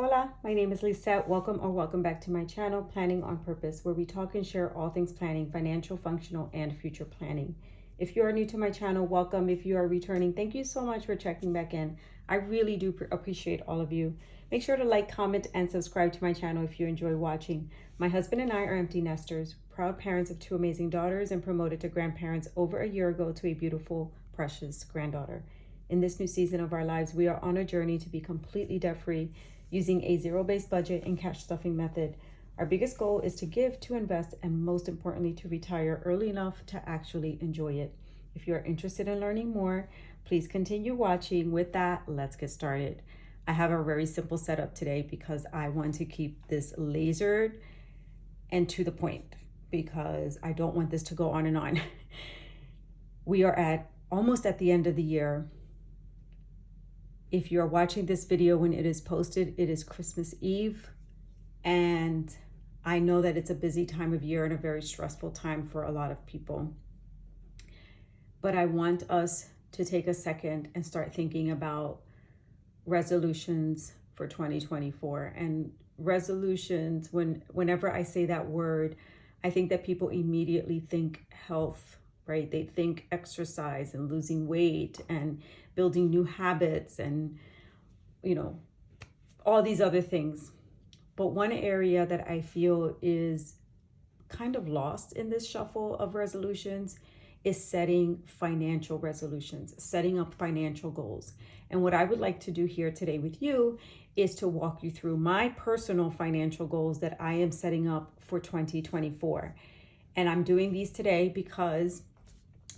Hola, my name is Lisette. Welcome back to my channel, Planning on Purpose, where we talk and share all things planning, financial, functional, and future planning. If you are new to my channel, welcome. If you are returning, thank you so much for checking back in. I really do appreciate all of you. Make sure to like, comment, and subscribe to my channel if you enjoy watching. My husband and I are empty nesters, proud parents of two amazing daughters, and promoted to grandparents over a year ago to a beautiful, precious granddaughter. In this new season of our lives, we are on a journey to be completely debt-free, using a zero-based budget and cash stuffing method. Our biggest goal is to give, to invest, and most importantly, to retire early enough to actually enjoy it. If you are interested in learning more, please continue watching. With that, let's get started. I have a very simple setup today because I want to keep this lasered and to the point because I don't want this to go on and on. We are almost at the end of the year. If you're watching this video when it is posted, it is Christmas Eve. And I know that it's a busy time of year and a very stressful time for a lot of people. But I want us to take a second and start thinking about resolutions for 2024. And resolutions, whenever I say that word, I think that people immediately think health, right? They think exercise and losing weight and building new habits and, all these other things. But one area that I feel is kind of lost in this shuffle of resolutions is setting financial resolutions, setting up financial goals. And what I would like to do here today with you is to walk you through my personal financial goals that I am setting up for 2024. And I'm doing these today because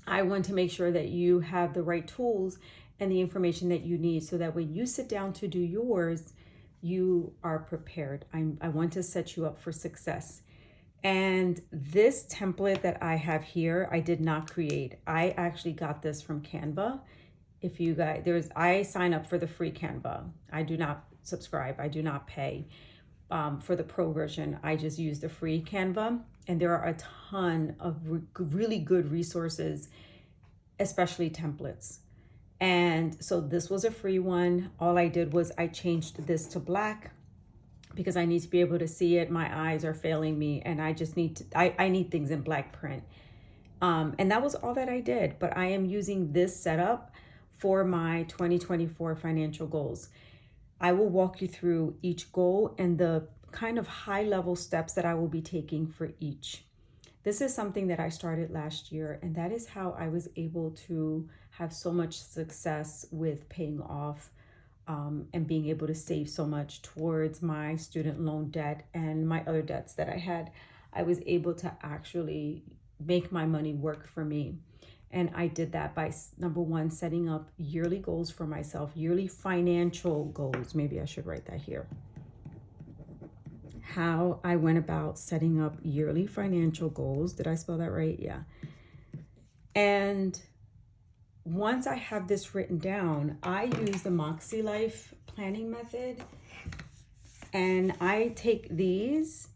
I want to make sure that you have the right tools and the information that you need so that when you sit down to do yours, you are prepared. I want to set you up for success. And this template that I have here, I did not create. I actually got this from Canva. If you guys, I sign up for the free Canva. I do not subscribe. I do not pay for the pro version. I just use the free Canva. And there are a ton of really good resources, especially templates. And so this was a free one. All I did was I changed this to black because I need to be able to see it. My eyes are failing me and I just need to, I need things in black print. And that was all that I did, but I am using this setup for my 2024 financial goals. I will walk you through each goal and the kind of high level steps that I will be taking for each. This is something that I started last year, and that is how I was able to have so much success with paying off and being able to save so much towards my student loan debt and my other debts that I had. I was able to actually make my money work for me. And I did that by, number one, setting up yearly goals for myself, yearly financial goals. Maybe I should write that here. How I went about setting up yearly financial goals. Did I spell that right? Yeah. And once I have this written down, I use the Moxie Life planning method. And I take these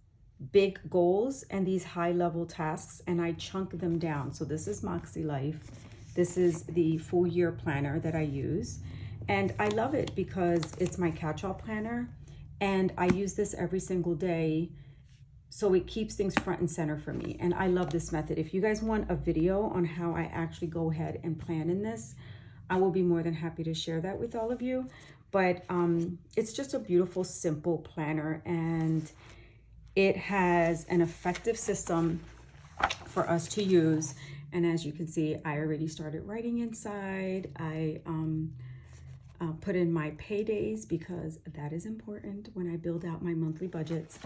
big goals and these high level tasks and I chunk them down. So this is Moxie Life. This is the full year planner that I use. And I love it because it's my catch-all planner. And I use this every single day, so it keeps things front and center for me. And I love this method. If you guys want a video on how I actually go ahead and plan in this, I will be more than happy to share that with all of you. But it's just a beautiful, simple planner. And it has an effective system for us to use. And as you can see, I already started writing inside. I put in my paydays because that is important when I build out my monthly budgets.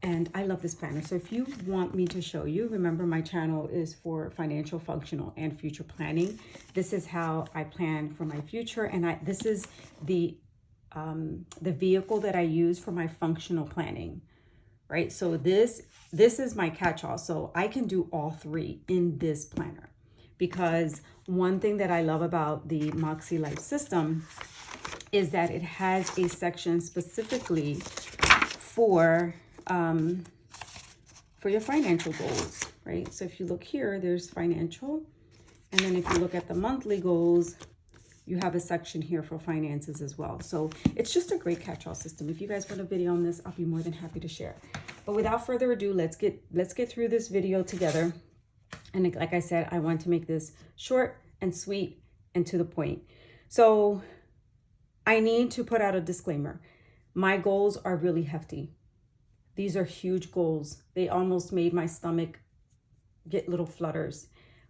And I love this planner. So if you want me to show you, remember my channel is for financial, functional, and future planning. This is how I plan for my future. And this is the vehicle that I use for my functional planning, right? So this is my catch-all. So I can do all three in this planner because one thing that I love about the Moxie Life system is that it has a section specifically for your financial goals, right? So if you look here, there's financial. And then if you look at the monthly goals, you have a section here for finances as well. So it's just a great catch-all system. If you guys want a video on this, I'll be more than happy to share. But without further ado, let's get through this video together. And like I said, I want to make this short and sweet and to the point. So I need to put out a disclaimer. My goals are really hefty. These are huge goals. They almost made my stomach get little flutters.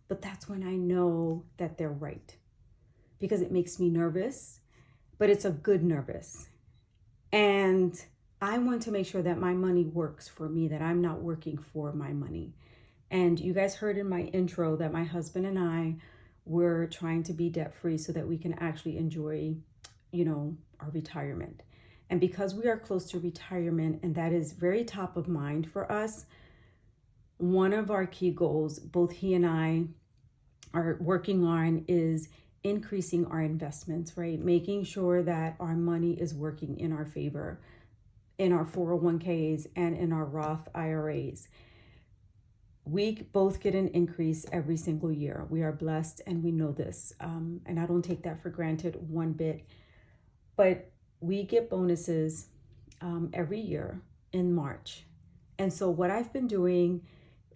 But that's when I know that they're right, because it makes me nervous, but it's a good nervous. And I want to make sure that my money works for me, that I'm not working for my money. And you guys heard in my intro that my husband and I were trying to be debt-free so that we can actually enjoy, our retirement. And because we are close to retirement, and that is very top of mind for us, one of our key goals, both he and I are working on, is increasing our investments, right? Making sure that our money is working in our favor, in our 401ks and in our Roth IRAs. We both get an increase every single year. We are blessed and we know this. And I don't take that for granted one bit. But we get bonuses every year in March. And so what I've been doing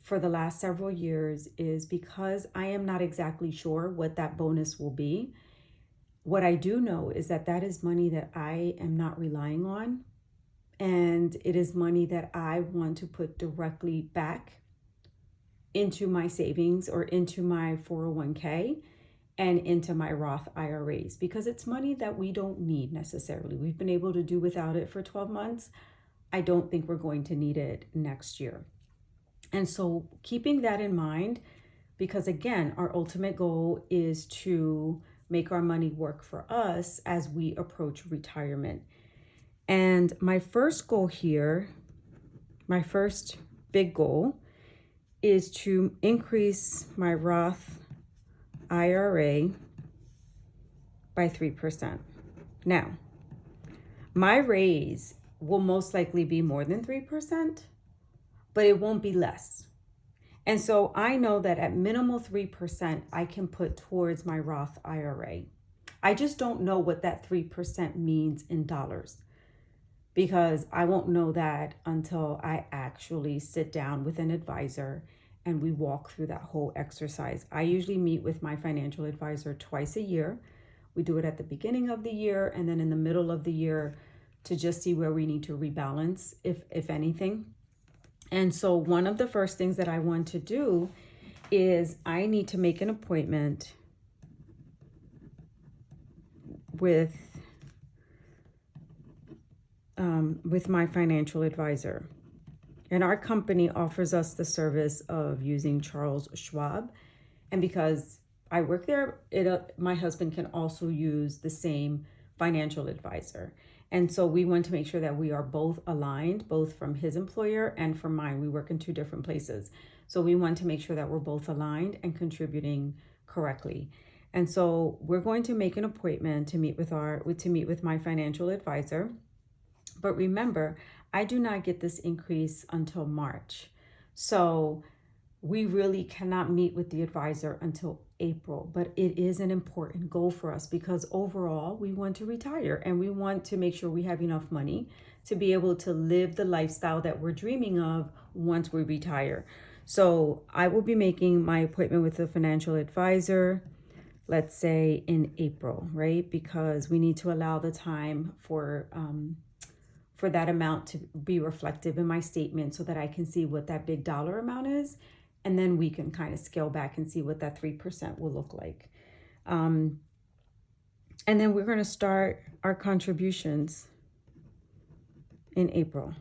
for the last several years is, because I am not exactly sure what that bonus will be, what I do know is that that is money that I am not relying on. And it is money that I want to put directly back into my savings or into my 401k and into my Roth IRAs, because it's money that we don't need necessarily. We've been able to do without it for 12 months. I don't think we're going to need it next year. And so keeping that in mind, because again, our ultimate goal is to make our money work for us as we approach retirement. And my first goal here, my first big goal, is to increase my Roth IRA by 3%. Now, my raise will most likely be more than 3%, but it won't be less. And so I know that at minimal 3%, I can put towards my Roth IRA. I just don't know what that 3% means in dollars, because I won't know that until I actually sit down with an advisor and we walk through that whole exercise. I usually meet with my financial advisor twice a year. We do it at the beginning of the year and then in the middle of the year to just see where we need to rebalance, if anything. And so one of the first things that I want to do is I need to make an appointment with my financial advisor. And our company offers us the service of using Charles Schwab. And because I work there, my husband can also use the same financial advisor. And so we want to make sure that we are both aligned, both from his employer and from mine. We work in two different places. So we want to make sure that we're both aligned and contributing correctly. And so we're going to make an appointment to meet with my financial advisor. But remember, I do not get this increase until March. So we really cannot meet with the advisor until April, but it is an important goal for us because overall we want to retire and we want to make sure we have enough money to be able to live the lifestyle that we're dreaming of once we retire. So I will be making my appointment with the financial advisor, let's say in April, right? Because we need to allow the time for that amount to be reflective in my statement so that I can see what that big dollar amount is. And then we can kind of scale back and see what that 3% will look like. And then we're going to start our contributions in April.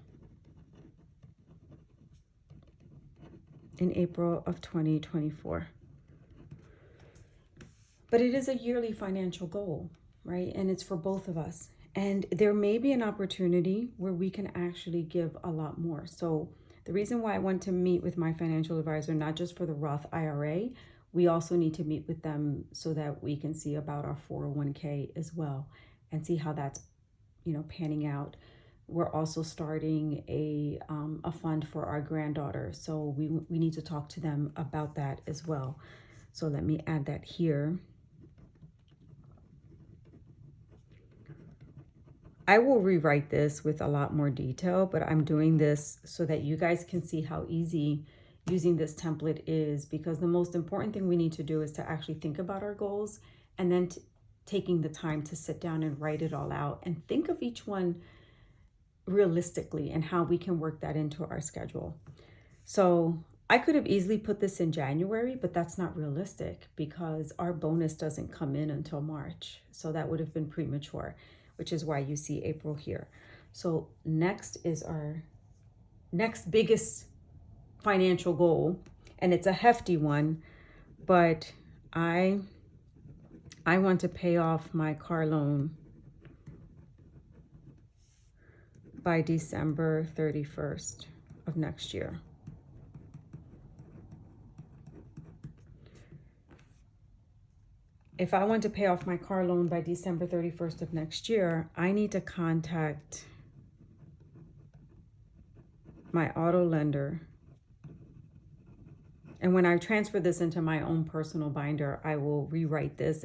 In April of 2024. But it is a yearly financial goal, right? And it's for both of us. And there may be an opportunity where we can actually give a lot more. So the reason why I want to meet with my financial advisor, not just for the Roth IRA, we also need to meet with them so that we can see about our 401k as well and see how that's, panning out. We're also starting a fund for our granddaughter. So we need to talk to them about that as well. So let me add that here. I will rewrite this with a lot more detail, but I'm doing this so that you guys can see how easy using this template is, because the most important thing we need to do is to actually think about our goals, and then taking the time to sit down and write it all out and think of each one realistically and how we can work that into our schedule. So I could have easily put this in January, but that's not realistic because our bonus doesn't come in until March. So that would have been premature, which is why you see April here. So next is our next biggest financial goal, and it's a hefty one, but I want to pay off my car loan by December 31st of next year. If I want to pay off my car loan by December 31st of next year, I need to contact my auto lender. And when I transfer this into my own personal binder, I will rewrite this,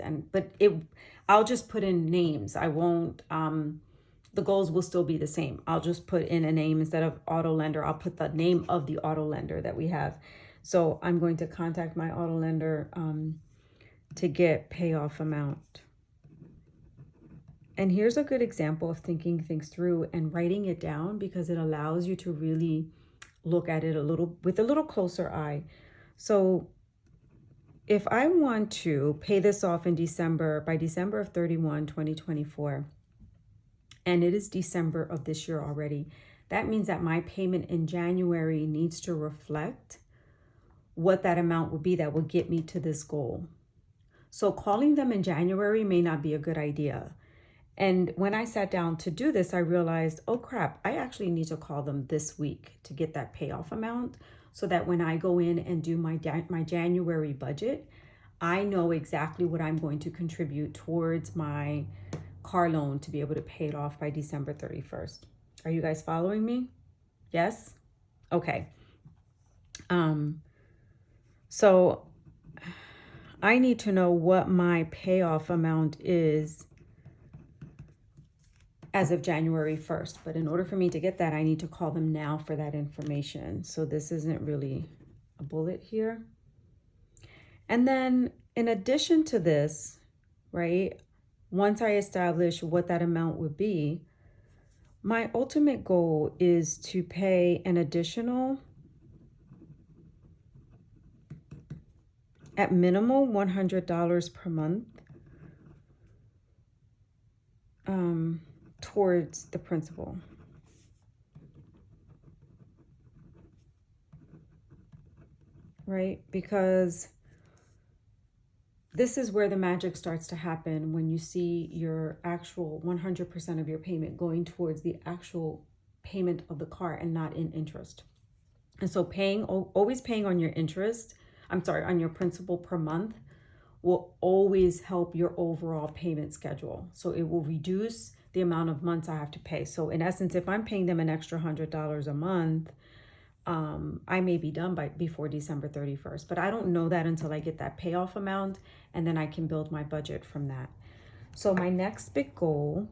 I'll just put in names. I won't, the goals will still be the same. I'll just put in a name instead of auto lender. I'll put the name of the auto lender that we have. So I'm going to contact my auto lender to get payoff amount. And here's a good example of thinking things through and writing it down, because it allows you to really look at it with a little closer eye. So if I want to pay this off in December, by December of 31, 2024, and it is December of this year already, that means that my payment in January needs to reflect what that amount would be that would get me to this goal. So calling them in January may not be a good idea. And when I sat down to do this, I realized, oh crap, I actually need to call them this week to get that payoff amount, so that when I go in and do my January budget, I know exactly what I'm going to contribute towards my car loan to be able to pay it off by December 31st. Are you guys following me? Yes? Okay. So I need to know what my payoff amount is as of January 1st. But in order for me to get that, I need to call them now for that information. So this isn't really a bullet here. And then in addition to this, right, once I establish what that amount would be, my ultimate goal is to pay an additional, at minimum, $100 per month towards the principal. Right? Because this is where the magic starts to happen, when you see your actual 100% of your payment going towards the actual payment of the car and not in interest. And so always paying on your on your principal per month will always help your overall payment schedule. So it will reduce the amount of months I have to pay. So in essence, if I'm paying them an extra $100 a month, I may be done before December 31st, but I don't know that until I get that payoff amount, and then I can build my budget from that. So my next big goal,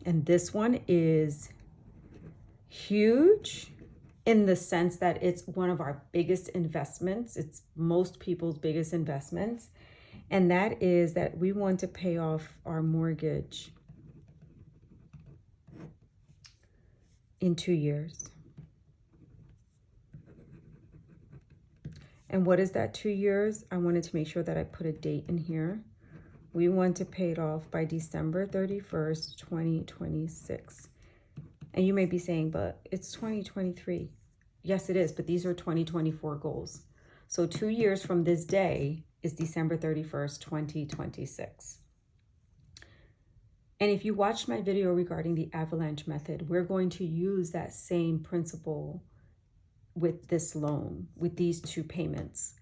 and this one is huge in the sense that it's one of our biggest investments. It's most people's biggest investments. And that is that we want to pay off our mortgage in 2 years. And what is that 2 years? I wanted to make sure that I put a date in here. We want to pay it off by December 31st, 2026. And you may be saying, but it's 2023. Yes, it is, but these are 2024 goals. So 2 years from this day is December 31st, 2026. And if you watched my video regarding the avalanche method, we're going to use that same principle with this loan, with these two payments.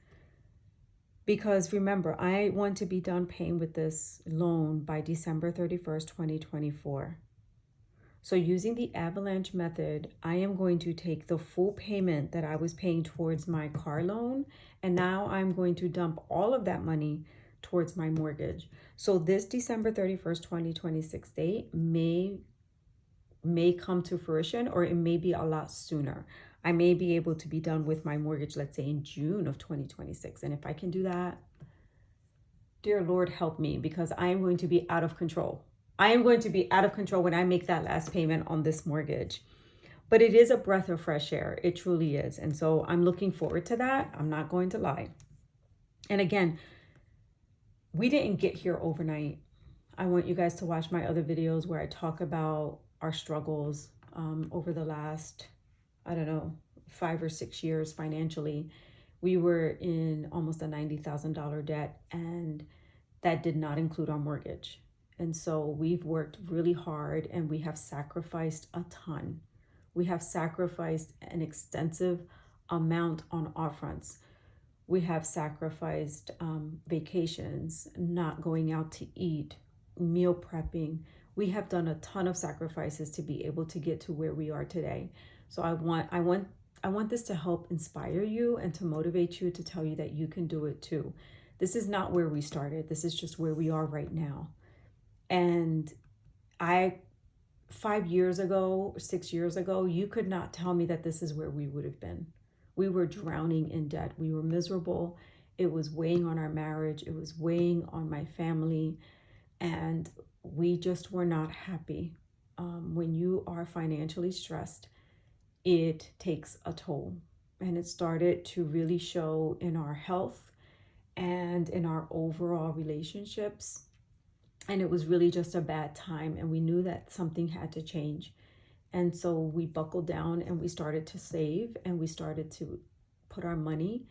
Because remember, I want to be done paying with this loan by December 31st, 2024. So using the avalanche method, I am going to take the full payment that I was paying towards my car loan, and now I'm going to dump all of that money towards my mortgage. So this December 31st, 2026 date may may come to fruition, or it may be a lot sooner. I may be able to be done with my mortgage, let's say in June of 2026. And if I can do that, dear Lord, help me, because I am going to be out of control. I am going to be out of control when I make that last payment on this mortgage. But it is a breath of fresh air. It truly is. And so I'm looking forward to that. I'm not going to lie. And again, we didn't get here overnight. I want you guys to watch my other videos where I talk about our struggles over the last, I don't know, 5 or 6 years financially. We were in almost a $90,000 debt, and that did not include our mortgage. And so we've worked really hard, and we have sacrificed a ton. We have sacrificed an extensive amount on our fronts. We have sacrificed vacations, not going out to eat, meal prepping. We have done a ton of sacrifices to be able to get to where we are today. So I want this to help inspire you and to motivate you, to tell you that you can do it too. This is not where we started. This is just where we are right now. And 5 years ago, 6 years ago, you could not tell me that this is where we would have been. We were drowning in debt. We were miserable. It was weighing on our marriage. It was weighing on my family. And we just were not happy. When you are financially stressed, it takes a toll. And it started to really show in our health and in our overall relationships. And it was really just a bad time. And we knew that something had to change. And so we buckled down and we started to save, and we started to put our money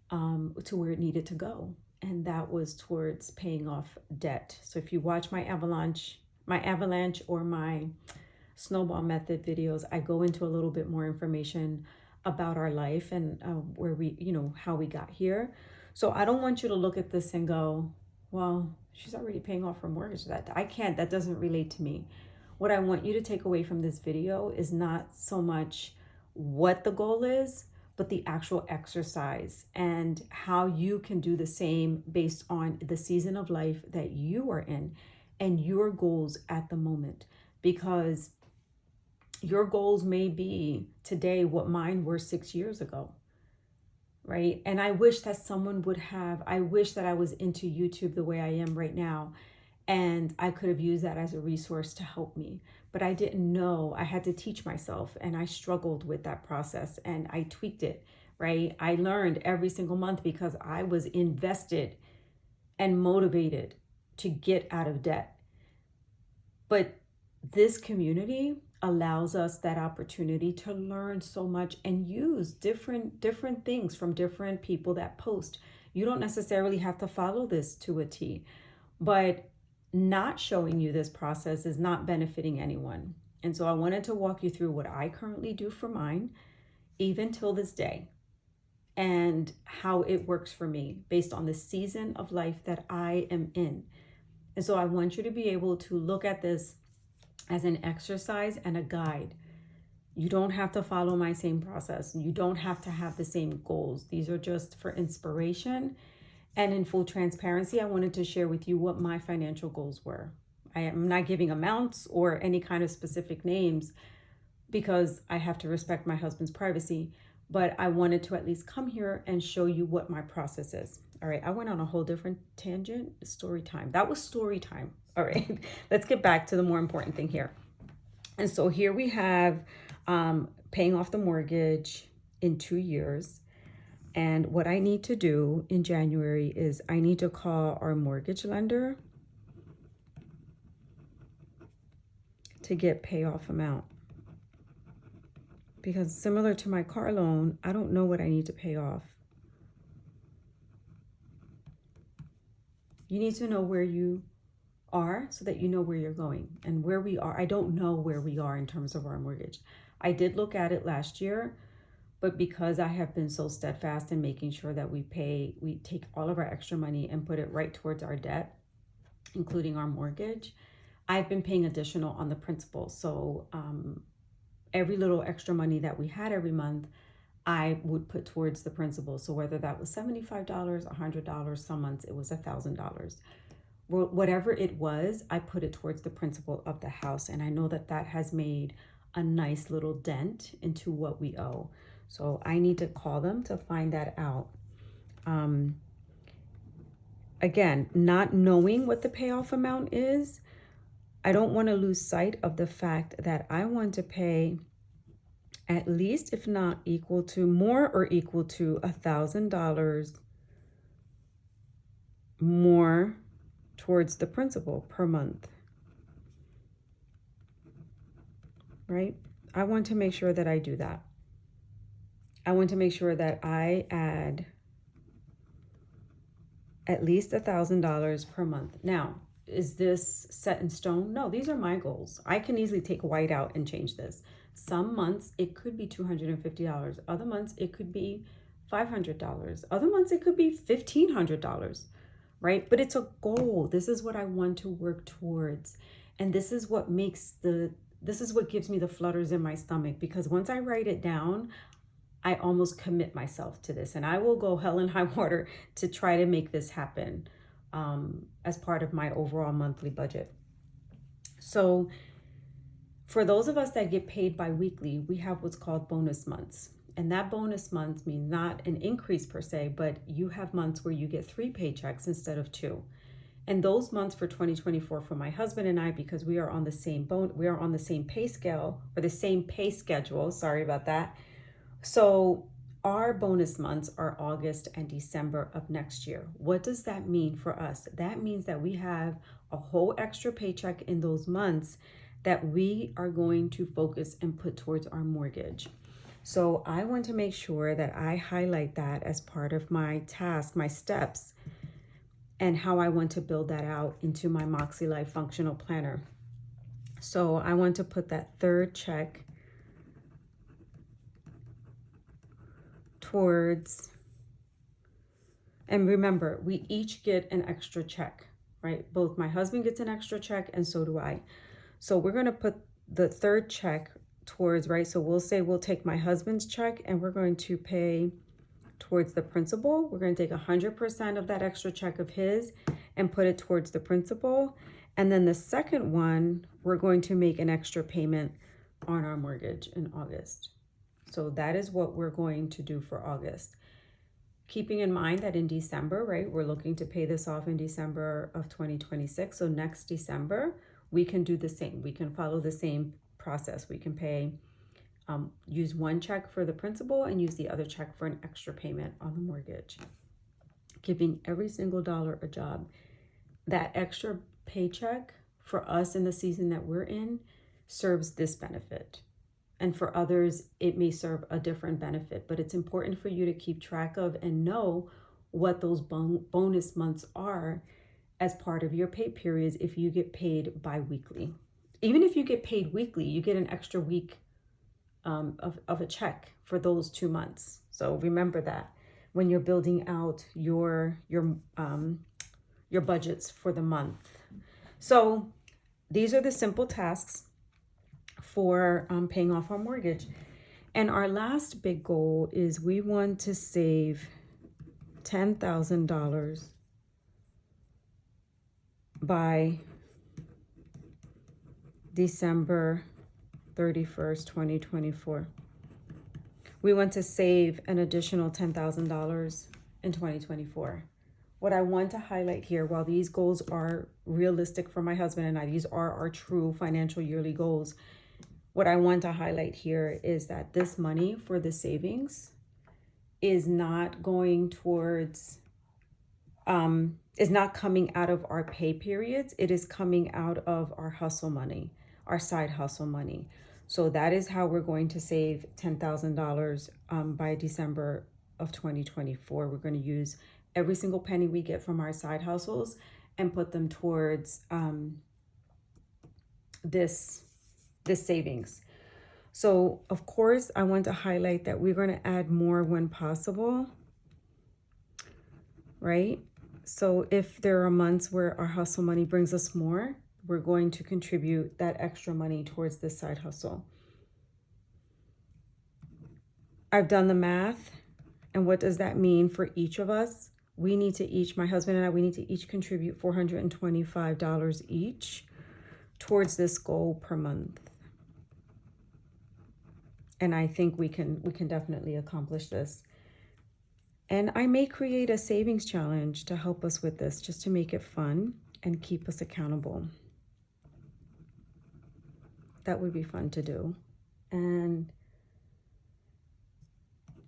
to where it needed to go. And that was towards paying off debt. So if you watch my avalanche or my snowball method videos, I go into a little bit more information about our life and where we, how we got here. So I don't want you to look at this and go, well, she's already paying off her mortgage. That doesn't relate to me. What I want you to take away from this video is not so much what the goal is, but the actual exercise and how you can do the same based on the season of life that you are in and your goals at the moment. Because your goals may be today what mine were 6 years ago, right? And I wish that I wish that I was into YouTube the way I am right now. And I could have used that as a resource to help me. But I didn't know. I had to teach myself, and I struggled with that process, and I tweaked it, right? I learned every single month because I was invested and motivated to get out of debt. But this community allows us that opportunity to learn so much and use different things from different people that post. You don't necessarily have to follow this to a T, but not showing you this process is not benefiting anyone. And so I wanted to walk you through what I currently do for mine, even till this day, and how it works for me based on the season of life that I am in. And so I want you to be able to look at this as an exercise and a guide. You don't have to follow my same process. You don't have to have the same goals. These are just for inspiration. And in full transparency, I wanted to share with you what my financial goals were. I am not giving amounts or any kind of specific names because I have to respect my husband's privacy, but I wanted to at least come here and show you what my process is. All right, I went on a whole different tangent. Story time. That was story time. All right, let's get back to the more important thing here. And so here we have paying off the mortgage in 2 years. And what I need to do in January is I need to call our mortgage lender to get payoff amount. Because similar to my car loan, I don't know what I need to pay off. You need to know where you are so that you know where you're going and where we are. I don't know where we are in terms of our mortgage. I did look at it last year, but because I have been so steadfast in making sure that we take all of our extra money and put it right towards our debt, including our mortgage, I've been paying additional on the principal. So every little extra money that we had every month, I would put towards the principal. So whether that was $75, $100, some months it was $1,000. whatever it was, I put it towards the principal of the house. And I know that that has made a nice little dent into what we owe. So I need to call them to find that out. Again, not knowing what the payoff amount is, I don't want to lose sight of the fact that I want to pay at least, if not equal to, more or equal to $1,000 more towards the principal per month, right? I want to make sure that I do that. I want to make sure that I add at least $1,000 per month. Now, is this set in stone? No, these are my goals. I can easily take white out and change this. Some months it could be $250. Other months it could be $500. Other months it could be $1,500, right? But it's a goal. This is what I want to work towards. And this is what gives me the flutters in my stomach, because once I write it down, I almost commit myself to this, and I will go hell and high water to try to make this happen as part of my overall monthly budget. So for those of us that get paid bi-weekly, we have what's called bonus months. And that bonus months means not an increase per se, but you have months where you get 3 paychecks instead of 2. And those months for 2024 for my husband and I, because we are on the same pay scale, or the same pay schedule, sorry about that. So our bonus months are August and December of next year. What does that mean for us? That means that we have a whole extra paycheck in those months that we are going to focus and put towards our mortgage. So I want to make sure that I highlight that as part of my task, my steps, and how I want to build that out into my Moxie Life functional planner. So I want to put that third check towards, and remember, we each get an extra check, right? Both my husband gets an extra check and so do I. So we're going to put the third check towards, right? So we'll say we'll take my husband's check and we're going to pay towards the principal. We're going to take 100% of that extra check of his and put it towards the principal. And then the second one, we're going to make an extra payment on our mortgage in August. So that is what we're going to do for August. Keeping in mind that in December, right, we're looking to pay this off in December of 2026. So next December, we can do the same. We can follow the same process. We can pay, use one check for the principal and use the other check for an extra payment on the mortgage. Giving every single dollar a job. That extra paycheck for us in the season that we're in serves this benefit. And for others, it may serve a different benefit, but it's important for you to keep track of and know what those bonus months are as part of your pay periods if you get paid bi-weekly. Even if you get paid weekly, you get an extra week of a check for those 2 months. So remember that when you're building out your budgets for the month. So these are the simple tasks for paying off our mortgage. And our last big goal is we want to save $10,000 by December 31st, 2024. We want to save an additional $10,000 in 2024. What I want to highlight here, while these goals are realistic for my husband and I, these are our true financial yearly goals. What I want to highlight here is that this money for the savings is not going towards, is not coming out of our pay periods. It is coming out of our hustle money, our side hustle money. So that is how we're going to save $10,000 by December of 2024. We're going to use every single penny we get from our side hustles and put them towards this savings. So of course, I want to highlight that we're going to add more when possible, right? So if there are months where our hustle money brings us more, we're going to contribute that extra money towards this side hustle. I've done the math. And what does that mean for each of us? we need to each, my husband and I, we need to each contribute $425 each towards this goal per month. And I think we can definitely accomplish this. And I may create a savings challenge to help us with this, just to make it fun and keep us accountable. That would be fun to do. And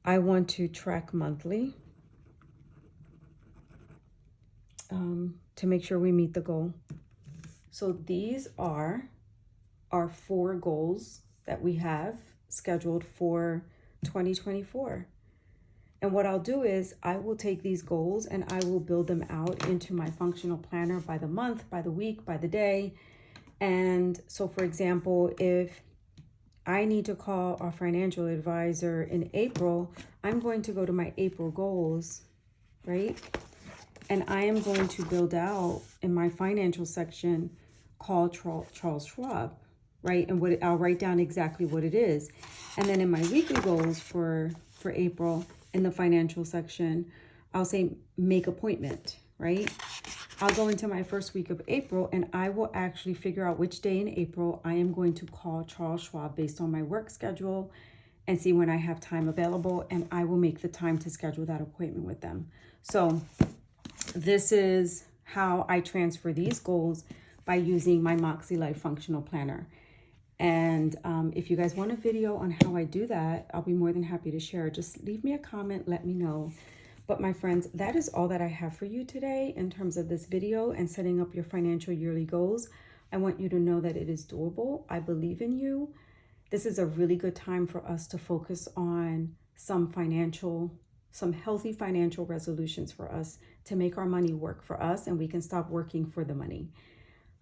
I want to track monthly to make sure we meet the goal. So these are our 4 goals that we have scheduled for 2024. And what I'll do is I will take these goals and I will build them out into my functional planner by the month, by the week, by the day. And so, for example, if I need to call our financial advisor in April, I'm going to go to my April goals, right? And I am going to build out in my financial section, call Charles Schwab, right? And I'll write down exactly what it is. And then in my weekly goals for April, in the financial section, I'll say make appointment, right? I'll go into my first week of April and I will actually figure out which day in April I am going to call Charles Schwab based on my work schedule and see when I have time available, and I will make the time to schedule that appointment with them. So this is how I transfer these goals, by using my Moxie Life Functional Planner. And if you guys want a video on how I do that, I'll be more than happy to share. Just leave me a comment, let me know. But my friends, that is all that I have for you today in terms of this video and setting up your financial yearly goals. I want you to know that it is doable. I believe in you. This is a really good time for us to focus on some healthy financial resolutions for us to make our money work for us, and we can stop working for the money.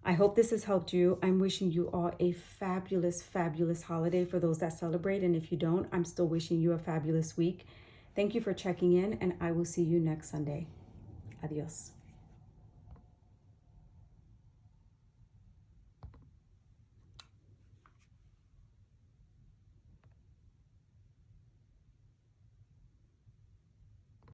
I hope this has helped you. I'm wishing you all a fabulous, fabulous holiday for those that celebrate. And if you don't, I'm still wishing you a fabulous week. Thank you for checking in, and I will see you next Sunday. Adios.